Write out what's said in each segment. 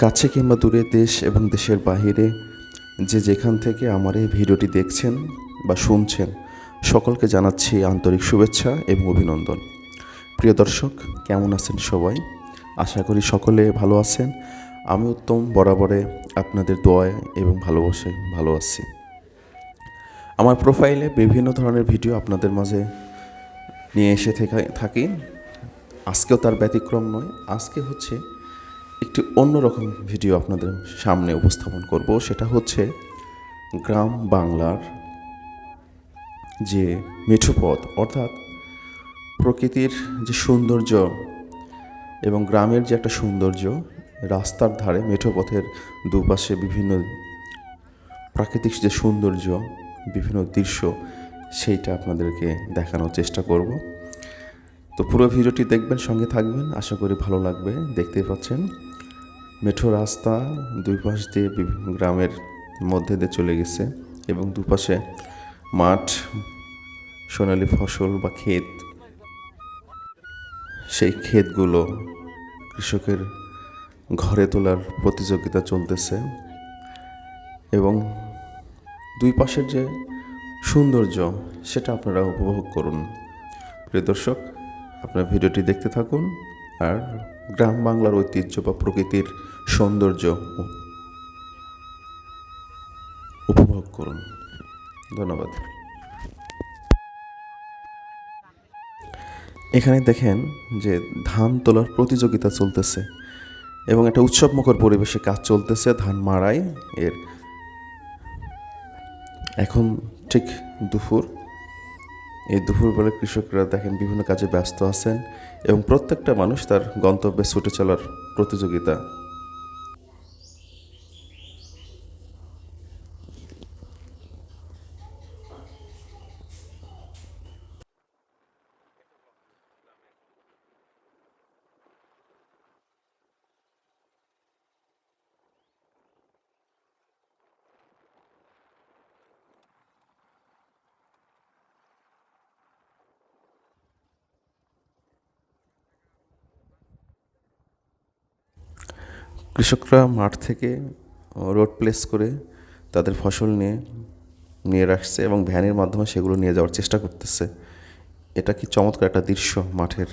কাছে কিংবা দূরে, দেশ এবং দেশের বাহিরে যে যেখান থেকে আমার এই ভিডিওটি দেখছেন বা শুনছেন, সকলকে জানাচ্ছি আন্তরিক শুভেচ্ছা এবং অভিনন্দন। প্রিয় দর্শক, কেমন আছেন সবাই? আশা করি সকলে ভালো আছেন। আমি উত্তম বরাবরে আপনাদের দোয়ায় এবং ভালোবাসায় ভালো আছি। আমার প্রোফাইলে বিভিন্ন ধরনের ভিডিও আপনাদের মাঝে নিয়ে এসে থাকি। আজকেও তার ব্যতিক্রম নয়। আজকে হচ্ছে একটি অন্যরকম ভিডিও আপনাদের সামনে উপস্থাপন করব। সেটা হচ্ছে গ্রাম বাংলার যে মেঠোপথ, অর্থাৎ প্রকৃতির যে সৌন্দর্য এবং গ্রামের যে একটা সৌন্দর্য, রাস্তার ধারে মেঠোপথের দুপাশে বিভিন্ন প্রাকৃতিক যে সৌন্দর্য, বিভিন্ন দৃশ্য, সেইটা আপনাদেরকে দেখানোর চেষ্টা করব। তো পুরো ভিডিওটি দেখবেন, সঙ্গে থাকবেন, আশা করি ভালো লাগবে। দেখতেই পাচ্ছেন মেঠো রাস্তা দুই পাশ দিয়ে বিভিন্ন গ্রামের মধ্যে দিয়ে চলে গেছে এবং দুপাশে মাঠ, সোনালি ফসল বা ক্ষেত। সেই ক্ষেতগুলো কৃষকের ঘরে তোলার প্রতিযোগিতা চলতেছে এবং দুই পাশের যে সৌন্দর্য, সেটা আপনারা উপভোগ করুন। প্রিয় দর্শক, আপনার ভিডিওটি দেখতে থাকুন আর গ্রাম বাংলার ঐতিহ্য বা প্রকৃতির সৌন্দর্য উপভোগ করুন। ধন্যবাদ। এখানে দেখেন যে ধান তোলার প্রতিযোগিতা চলতেছে এবং একটা উৎসবমুখর পরিবেশে কাজ চলতেছে ধান মাড়াই এর। এখন ঠিক দুপুর, এই দুপুরবেলা কৃষকরা দেখেন বিভিন্ন কাজে ব্যস্ত আছেন এবং প্রত্যেকটা মানুষ তার গন্তব্যে ছুটে চলার প্রতিযোগিতা। কৃষকরা মাঠ থেকে রোড প্লেস করে তাদের ফসল নিয়ে রাখছে এবং ভ্যানের মাধ্যমে সেগুলো নিয়ে যাওয়ার চেষ্টা করতেছে। এটা কি চমৎকার একটা দৃশ্য মাঠের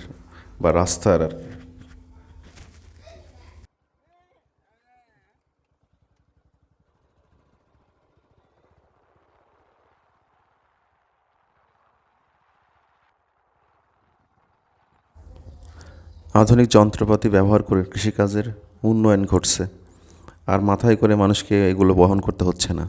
বা রাস্তার। আর আধুনিক যন্ত্রপাতি ব্যবহার করে কৃষিকাজের উন্নয়ন ঘটছে, আর মাথায় করে মানুষকে এগুলো বহন করতে হচ্ছে না।